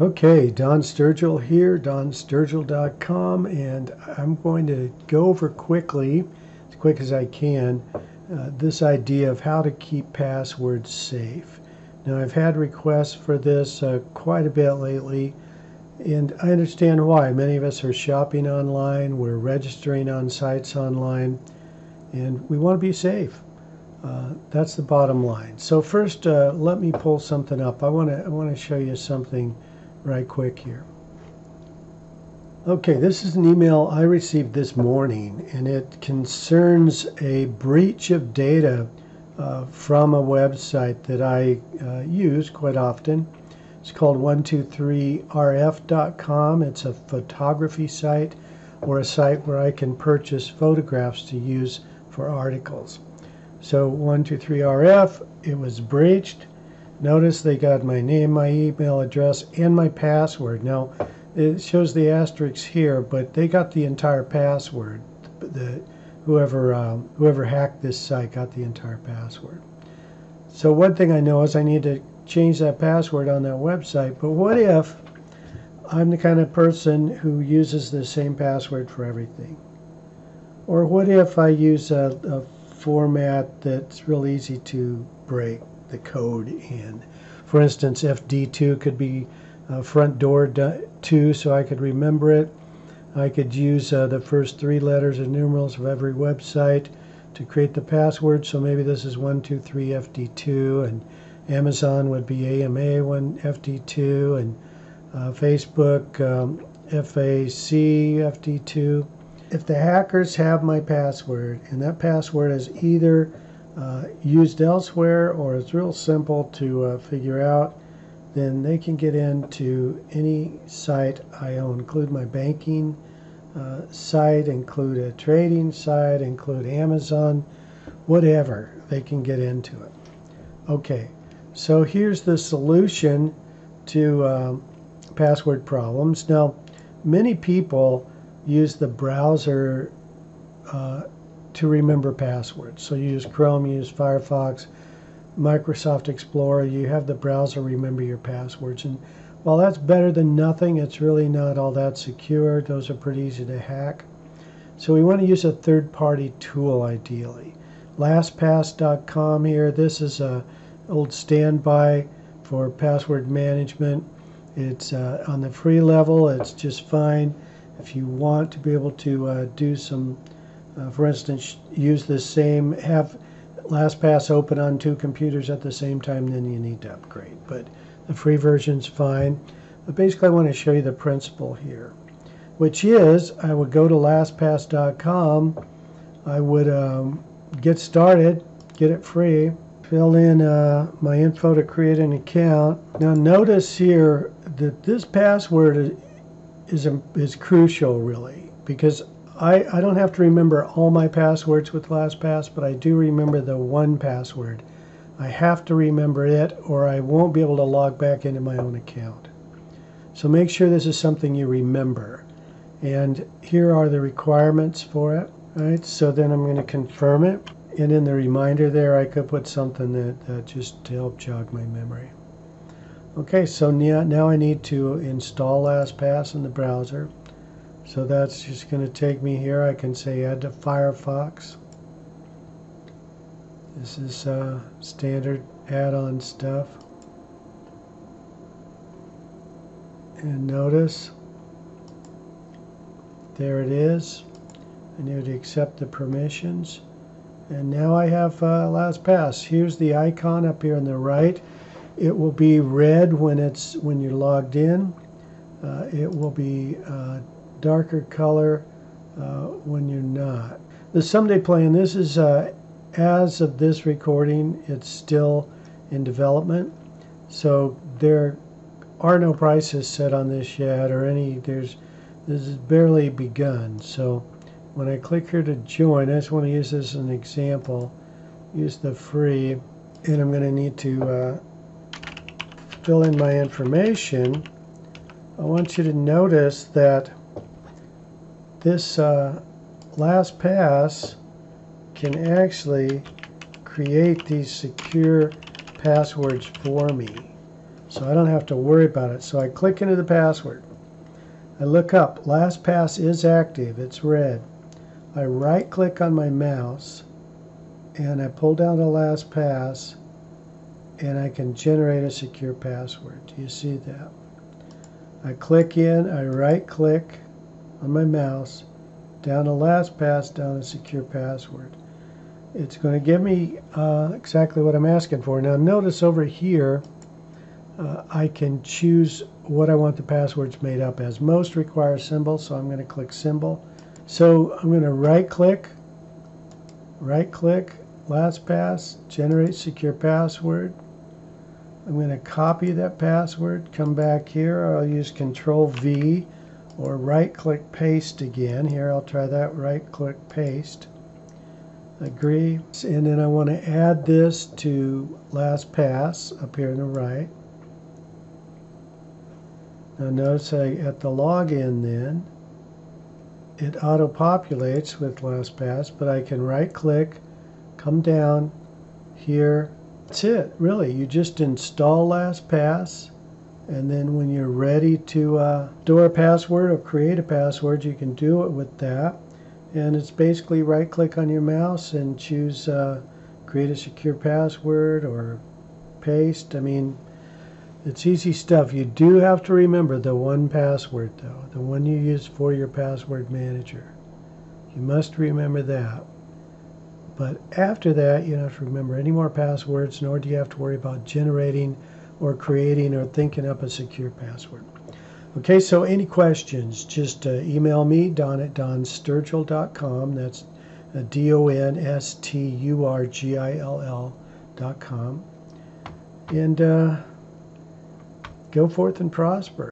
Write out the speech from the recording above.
Okay, Don Sturgill here, donsturgill.com, and I'm going to go over quickly, as quick as I can, this idea of how to keep passwords safe. Now, I've had requests for this quite a bit lately, and I understand why. Many of us are shopping online, we're registering on sites online, and we want to be safe. That's the bottom line. So first, let me pull something up. I want to show you something right quick here. Okay, this is an email I received this morning, and it concerns a breach of data from a website that I use quite often. It's called 123rf.com. It's a photography site, or a site where I can purchase photographs to use for articles. So 123rf, it was breached. Notice they got my name, my email address, and my password. Now, it shows the asterisks here, but they got the entire password. Whoever hacked this site got the entire password. So one thing I know is I need to change that password on that website, but what if I'm the kind of person who uses the same password for everything? Or what if I use a format that's real easy to break the code in? For instance, FD2 could be front door 2, so I could remember it. I could use the first 3 letters and numerals of every website to create the password. So maybe this is 123FD2, and Amazon would be AMA1FD2, and Facebook FACFD2. If the hackers have my password, and that password is either used elsewhere or it's real simple to figure out, then they can get into any site I own, include my banking site, include a trading site, include Amazon, whatever, they can get into it. Okay, so here's the solution to password problems. Now, many people use the browser to remember passwords. So you use Chrome, you use Firefox, Microsoft Explorer, you have the browser remember your passwords. And while that's better than nothing, it's really not all that secure. Those are pretty easy to hack. So we want to use a third-party tool ideally. Lastpass.com here, this is a old standby for password management. It's on the free level, it's just fine. If you want to be able to do some, for instance, use the same, have LastPass open on 2 computers at the same time, then you need to upgrade. But the free version's fine. But basically, I want to show you the principle here, which is I would go to lastpass.com, I would get started, get it free, fill in my info to create an account. Now notice here that this password is crucial, really, because I don't have to remember all my passwords with LastPass, but I do remember the one password. I have to remember it, or I won't be able to log back into my own account. So make sure this is something you remember. And here are the requirements for it. Right? So then I'm going to confirm it. And in the reminder there, I could put something that just to help jog my memory. Okay, so now I need to install LastPass in the browser. So that's just going to take me here. I can say add to Firefox. This is standard add-on stuff. And notice, there it is. I need to accept the permissions. And now I have LastPass. Here's the icon up here on the right. It will be red when you're logged in. It will be darker color when you're not. The someday plan, this is as of this recording, it's still in development. So there are no prices set on this yet, or this is barely begun. So when I click here to join, I just want to use this as an example. Use the free, and I'm going to need to fill in my information. I want you to notice that this LastPass can actually create these secure passwords for me. so I don't have to worry about it. So I click into the password. I look up. LastPass is active. It's red. I right click on my mouse and I pull down the LastPass and I can generate a secure password. Do you see that? I click in, I right click on my mouse, down to LastPass, down to secure password. It's going to give me exactly what I'm asking for. Now notice over here I can choose what I want the passwords made up as. Most require symbol, so I'm going to click symbol. So I'm going to right click, LastPass, generate secure password. I'm going to copy that password, come back here. I'll use Control V or right click paste again. Here I'll try that, right click paste. Agree. And then I want to add this to LastPass up here on the right. Now notice at the login then, it auto-populates with LastPass, but I can right click, come down here. That's it, really. You just install LastPass, and then when you're ready to store a password or create a password, you can do it with that. And it's basically right click on your mouse and choose create a secure password or paste. I mean, it's easy stuff. You do have to remember the one password, though, the one you use for your password manager. You must remember that. But after that, you don't have to remember any more passwords, nor do you have to worry about generating or creating or thinking up a secure password. Okay, so any questions, just email me, Don at donsturgill.com. That's DONSTURGILL.com. And go forth and prosper.